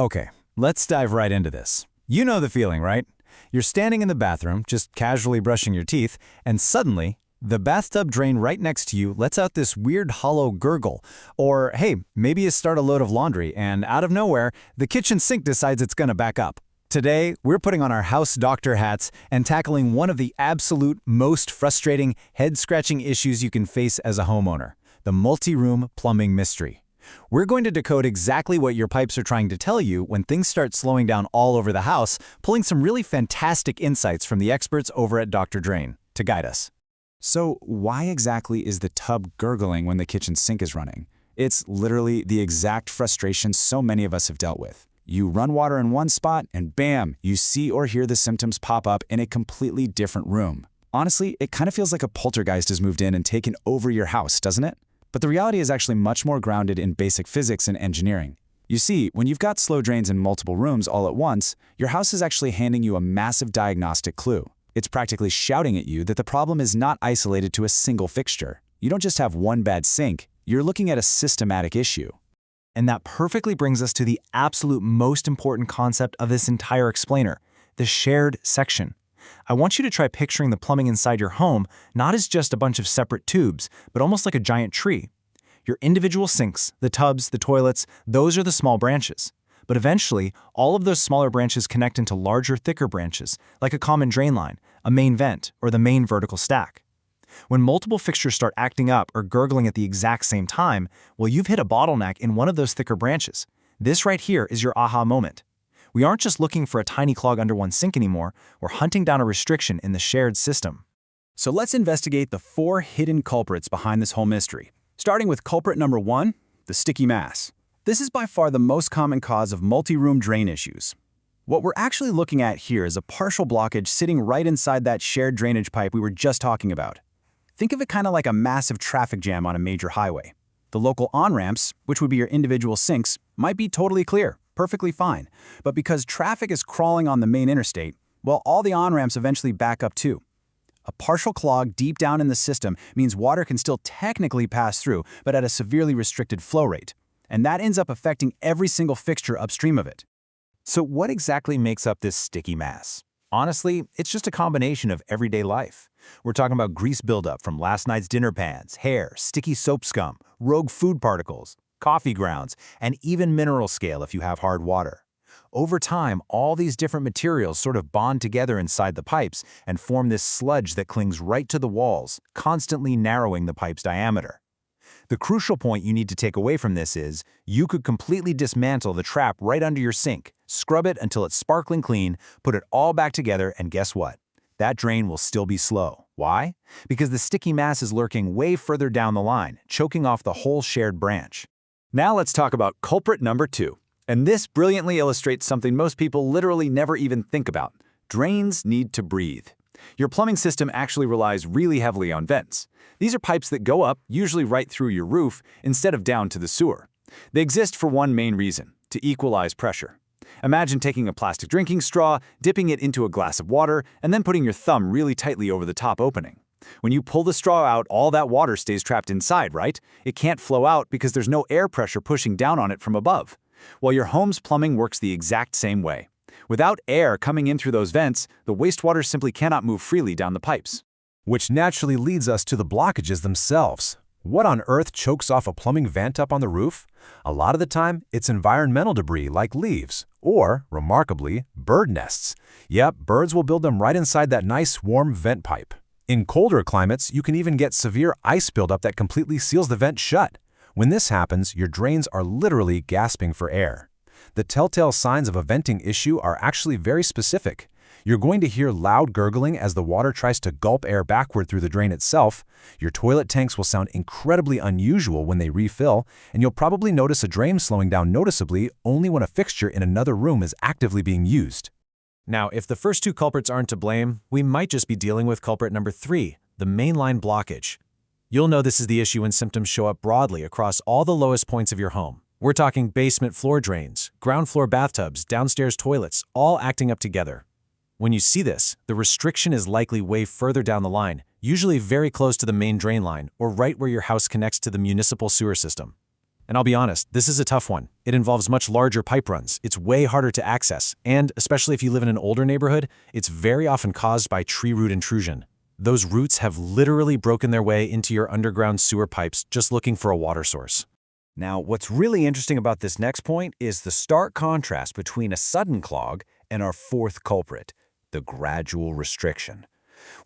Okay, let's dive right into this. You know the feeling, right? You're standing in the bathroom, just casually brushing your teeth, and suddenly, the bathtub drain right next to you lets out this weird hollow gurgle. Or, hey, maybe you start a load of laundry, and out of nowhere, the kitchen sink decides it's gonna back up. Today, we're putting on our house doctor hats and tackling one of the absolute most frustrating, head-scratching issues you can face as a homeowner, the multi-room plumbing mystery. We're going to decode exactly what your pipes are trying to tell you when things start slowing down all over the house, pulling some really fantastic insights from the experts over at Dr. Drain to guide us. So why exactly is the tub gurgling when the kitchen sink is running? It's literally the exact frustration so many of us have dealt with. You run water in one spot and bam, you see or hear the symptoms pop up in a completely different room. Honestly, it kind of feels like a poltergeist has moved in and taken over your house, doesn't it? But the reality is actually much more grounded in basic physics and engineering. You see, when you've got slow drains in multiple rooms all at once, your house is actually handing you a massive diagnostic clue. It's practically shouting at you that the problem is not isolated to a single fixture. You don't just have one bad sink, you're looking at a systematic issue. And that perfectly brings us to the absolute most important concept of this entire explainer, the shared section. I want you to try picturing the plumbing inside your home not as just a bunch of separate tubes, but almost like a giant tree. Your individual sinks, the tubs, the toilets, those are the small branches. But eventually, all of those smaller branches connect into larger, thicker branches, like a common drain line, a main vent, or the main vertical stack. When multiple fixtures start acting up or gurgling at the exact same time, well, you've hit a bottleneck in one of those thicker branches. This right here is your aha moment. We aren't just looking for a tiny clog under one sink anymore, we're hunting down a restriction in the shared system. So let's investigate the 4 hidden culprits behind this whole mystery. Starting with culprit number 1, the sticky mass. This is by far the most common cause of multi-room drain issues. What we're actually looking at here is a partial blockage sitting right inside that shared drainage pipe we were just talking about. Think of it kind of like a massive traffic jam on a major highway. The local on-ramps, which would be your individual sinks, might be totally clear, perfectly fine. But because traffic is crawling on the main interstate, well, all the on-ramps eventually back up too. A partial clog deep down in the system means water can still technically pass through, but at a severely restricted flow rate. And that ends up affecting every single fixture upstream of it. So what exactly makes up this sticky mass? Honestly, it's just a combination of everyday life. We're talking about grease buildup from last night's dinner pans, hair, sticky soap scum, rogue food particles, coffee grounds, and even mineral scale if you have hard water. Over time, all these different materials sort of bond together inside the pipes and form this sludge that clings right to the walls, constantly narrowing the pipe's diameter. The crucial point you need to take away from this is, you could completely dismantle the trap right under your sink, scrub it until it's sparkling clean, put it all back together, and guess what? That drain will still be slow. Why? Because the sticky mass is lurking way further down the line, choking off the whole shared branch. Now let's talk about culprit number 2. And this brilliantly illustrates something most people literally never even think about. Drains need to breathe. Your plumbing system actually relies really heavily on vents. These are pipes that go up, usually right through your roof, instead of down to the sewer. They exist for one main reason: to equalize pressure. Imagine taking a plastic drinking straw, dipping it into a glass of water, and then putting your thumb really tightly over the top opening. When you pull the straw out, all that water stays trapped inside, right? It can't flow out because there's no air pressure pushing down on it from above. Well, your home's plumbing works the exact same way. Without air coming in through those vents, the wastewater simply cannot move freely down the pipes. Which naturally leads us to the blockages themselves. What on earth chokes off a plumbing vent up on the roof? A lot of the time, it's environmental debris like leaves, or, remarkably, bird nests. Yep, birds will build them right inside that nice, warm vent pipe. In colder climates, you can even get severe ice buildup that completely seals the vent shut. When this happens, your drains are literally gasping for air. The telltale signs of a venting issue are actually very specific. You're going to hear loud gurgling as the water tries to gulp air backward through the drain itself. Your toilet tanks will sound incredibly unusual when they refill, and you'll probably notice a drain slowing down noticeably only when a fixture in another room is actively being used. Now, if the first 2 culprits aren't to blame, we might just be dealing with culprit number 3, the mainline blockage. You'll know this is the issue when symptoms show up broadly across all the lowest points of your home. We're talking basement floor drains, ground floor bathtubs, downstairs toilets, all acting up together. When you see this, the restriction is likely way further down the line, usually very close to the main drain line or right where your house connects to the municipal sewer system. And I'll be honest, this is a tough one. It involves much larger pipe runs. It's way harder to access. And especially if you live in an older neighborhood, it's very often caused by tree root intrusion. Those roots have literally broken their way into your underground sewer pipes just looking for a water source. Now, what's really interesting about this next point is the stark contrast between a sudden clog and our fourth culprit, the gradual restriction.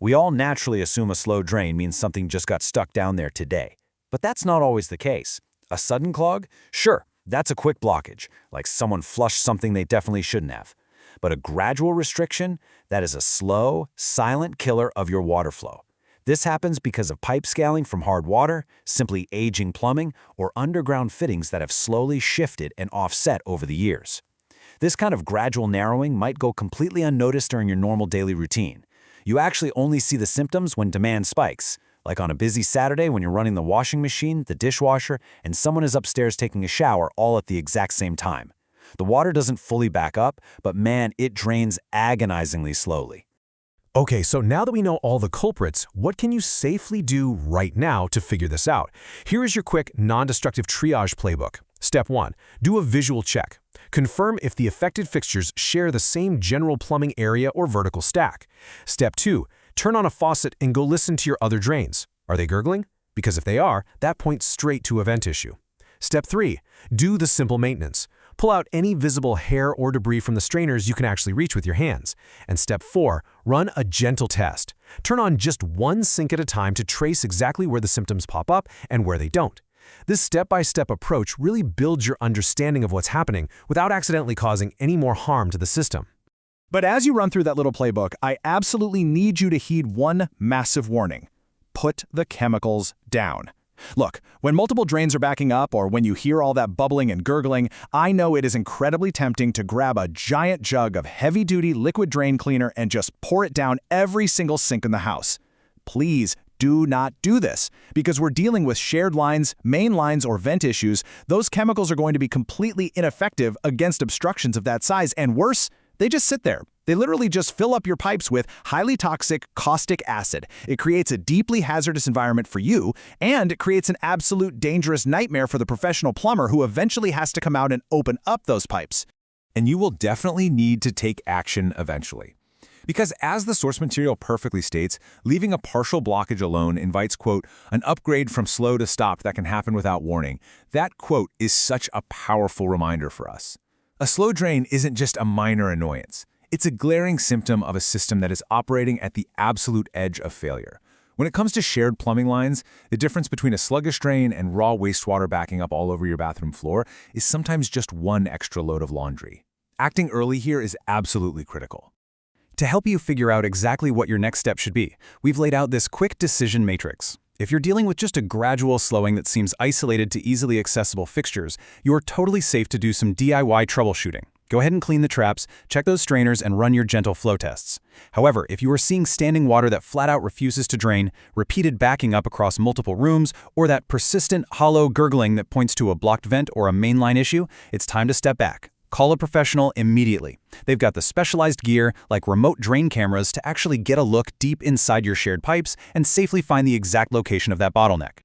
We all naturally assume a slow drain means something just got stuck down there today. But that's not always the case. A sudden clog? Sure, that's a quick blockage, like someone flushed something they definitely shouldn't have. But a gradual restriction, that is a slow, silent killer of your water flow. This happens because of pipe scaling from hard water, simply aging plumbing, or underground fittings that have slowly shifted and offset over the years. This kind of gradual narrowing might go completely unnoticed during your normal daily routine. You actually only see the symptoms when demand spikes, like on a busy Saturday when you're running the washing machine, the dishwasher, and someone is upstairs taking a shower all at the exact same time. The water doesn't fully back up, but man, it drains agonizingly slowly. Okay, so now that we know all the culprits, what can you safely do right now to figure this out? Here is your quick, non-destructive triage playbook. Step 1. Do a visual check. Confirm if the affected fixtures share the same general plumbing area or vertical stack. Step 2. Turn on a faucet and go listen to your other drains. Are they gurgling? Because if they are, that points straight to a vent issue. Step 3. Do the simple maintenance. Pull out any visible hair or debris from the strainers you can actually reach with your hands. And Step 4. Run a gentle test. Turn on just one sink at a time to trace exactly where the symptoms pop up and where they don't. This step-by-step approach really builds your understanding of what's happening without accidentally causing any more harm to the system. But as you run through that little playbook, I absolutely need you to heed one massive warning. Put the chemicals down. Look, when multiple drains are backing up or when you hear all that bubbling and gurgling, I know it is incredibly tempting to grab a giant jug of heavy-duty liquid drain cleaner and just pour it down every single sink in the house. Please do not do this, because we're dealing with shared lines, main lines, or vent issues. Those chemicals are going to be completely ineffective against obstructions of that size, and worse, they just sit there. They literally just fill up your pipes with highly toxic caustic acid. It creates a deeply hazardous environment for you, and it creates an absolute dangerous nightmare for the professional plumber who eventually has to come out and open up those pipes. And you will definitely need to take action eventually. Because as the source material perfectly states, leaving a partial blockage alone invites, quote, an upgrade from slow to stopped that can happen without warning. That, quote, is such a powerful reminder for us. A slow drain isn't just a minor annoyance. It's a glaring symptom of a system that is operating at the absolute edge of failure. When it comes to shared plumbing lines, the difference between a sluggish drain and raw wastewater backing up all over your bathroom floor is sometimes just one extra load of laundry. Acting early here is absolutely critical. To help you figure out exactly what your next step should be, we've laid out this quick decision matrix. If you're dealing with just a gradual slowing that seems isolated to easily accessible fixtures, you're totally safe to do some DIY troubleshooting. Go ahead and clean the traps, check those strainers, and run your gentle flow tests. However, if you are seeing standing water that flat out refuses to drain, repeated backing up across multiple rooms, or that persistent hollow gurgling that points to a blocked vent or a mainline issue, it's time to step back. Call a professional immediately. They've got the specialized gear, like remote drain cameras, to actually get a look deep inside your shared pipes and safely find the exact location of that bottleneck.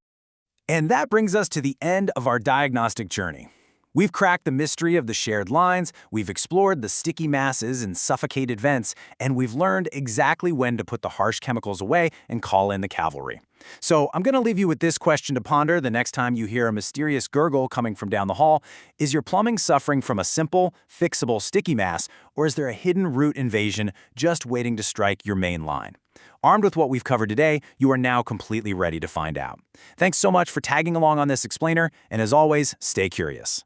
And that brings us to the end of our diagnostic journey. We've cracked the mystery of the shared lines, we've explored the sticky masses and suffocated vents, and we've learned exactly when to put the harsh chemicals away and call in the cavalry. So I'm going to leave you with this question to ponder the next time you hear a mysterious gurgle coming from down the hall. Is your plumbing suffering from a simple, fixable sticky mass, or is there a hidden root invasion just waiting to strike your main line? Armed with what we've covered today, you are now completely ready to find out. Thanks so much for tagging along on this explainer, and as always, stay curious.